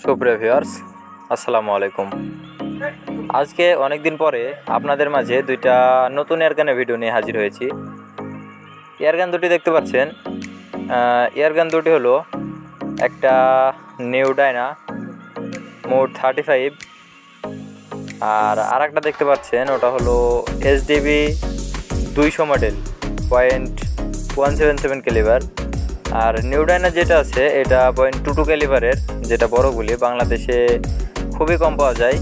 সুপ্রিয় ভিউয়ার্স, আসসালামু আলাইকুম। আজকে অনেক দিন পরে আপনাদের মাঝে দুইটা নতুন এয়ারগানের ভিডিও নিয়ে হাজির হয়েছি। এয়ারগান দুটি দেখতে পাচ্ছেন, এয়ারগান দুটি হলো একটা নিউ ডায়না মোড 35 আর আরেকটা দেখতে পাচ্ছেন ওটা হলো এসডিবি 200 মডেল .177 ক্যালিবার। আর নিউ ডায়না যেটা আছে এটা .22 ক্যালিবারের, যেটা বড় গুলি বাংলাদেশে খুবই কম পাওয়া যায়।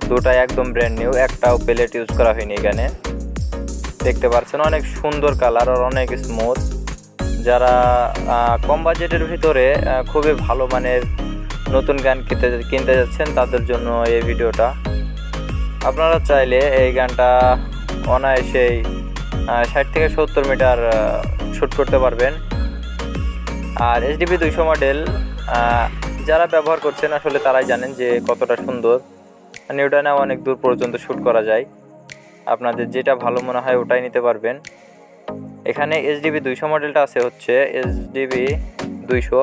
দুটাই একদম ব্র্যান্ড নিউ, একটাও প্লেট ইউজ করা হয়নি। এখানে দেখতে পাচ্ছেন অনেক সুন্দর কালার আর অনেক স্মুথ। যারা কম বাজেটের ভিতরে খুবই ভালো মানের নতুন গান কিনতে যাচ্ছেন তাদের জন্য এই ভিডিওটা। আপনারা চাইলে এই গানটা অনায়াসেই 60 থেকে 70 মিটার শ্যুট করতে পারবেন। আর এসডিবি 200 মডেল যারা ব্যবহার করছেন আসলে তারাই জানেন যে কতটা সুন্দর। নিউ ডায়না অনেক দূর পর্যন্ত শ্যুট করা যায়, আপনাদের যেটা ভালো মনে হয় ওটাই নিতে পারবেন। এখানে এসডিবি 200 মডেলটা আছে হচ্ছে এসডিবি 200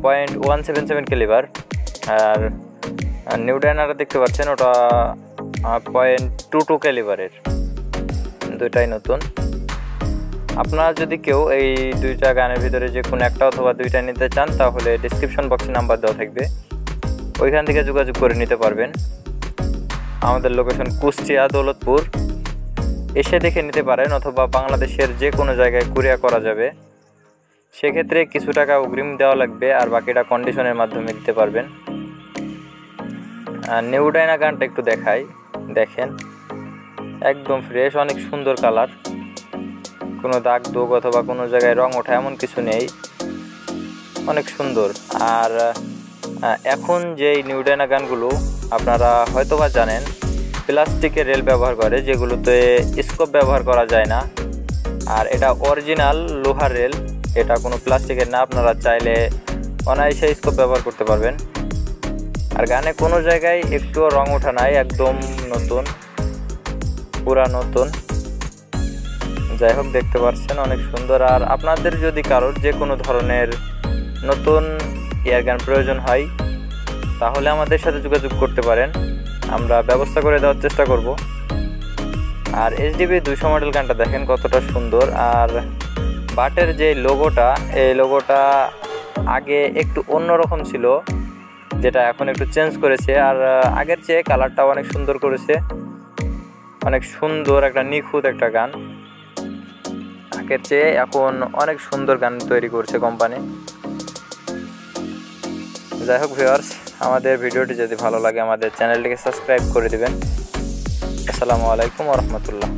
.177 ক্যালিবার। আর নিউ ডায়নাটা দেখতে পাচ্ছেন ওটা .22 ক্যালিবারের। দুইটাই নতুন। আপনারা যদি কেউ এই দুইটা গানের ভিতরে যে কোনো একটা অথবা দুইটা নিতে চান তাহলে ডিসক্রিপশন বক্সে নাম্বার দেওয়া থাকবে, ওইখান থেকে যোগাযোগ করে নিতে পারবেন। আমাদের লোকেশন কুষ্টিয়া দৌলতপুর, এসে দেখে নিতে পারেন অথবা বাংলাদেশের যে কোনো জায়গায় কুরিয়ার করা যাবে। সেক্ষেত্রে কিছু টাকা অগ্রিম দেওয়া লাগবে আর বাকিটা কন্ডিশনের মাধ্যমে দিতে পারবেন। নিউ ডায়না গানটা একটু দেখেন, একদম ফ্রেশ, অনেক সুন্দর কালার, কোনো দাগ দোগ অথবা কোনো জায়গায় রং ওঠা এমন কিছু নেই, অনেক সুন্দর। আর এখন যেই নিউ ডায়না গানগুলো আপনারা হয়তোবা জানেন প্লাস্টিকের রেল ব্যবহার করে, যেগুলোতে স্কোপ ব্যবহার করা যায় না। আর এটা অরিজিনাল লোহার রেল, এটা কোনো প্লাস্টিকের না। আপনারা চাইলে অনায়াসে স্কোপ ব্যবহার করতে পারবেন। আর গানে কোনো জায়গায় একটুও রং ওঠা নাই, একদম নতুন, পুরা নতুন। যাই হোক, দেখতে পাচ্ছেন অনেক সুন্দর। আর আপনাদের যদি কারোর যে কোনো ধরনের নতুন এয়ারগান প্রয়োজন হয় তাহলে আমাদের সাথে যোগাযোগ করতে পারেন, আমরা ব্যবস্থা করে দেওয়ার চেষ্টা করব। আর এসডিবি 200 মডেল গানটা দেখেন কতটা সুন্দর। আর বাটের যে লোগোটা, এই লোগোটা আগে একটু অন্যরকম ছিল, যেটা এখন একটু চেঞ্জ করেছে। আর আগের চেয়ে কালারটাও অনেক সুন্দর করেছে, অনেক সুন্দর, একটা নিখুঁত একটা গান। আগের চেয়ে এখন অনেক সুন্দর গান তৈরি করছে কোম্পানি। যাই হোক ভিউয়ার্স, আমাদের ভিডিওটি যদি ভালো লাগে আমাদের চ্যানেলটিকে সাবস্ক্রাইব করে দিবেন। আসসালামু আলাইকুম ওয়া রাহমাতুল্লাহ।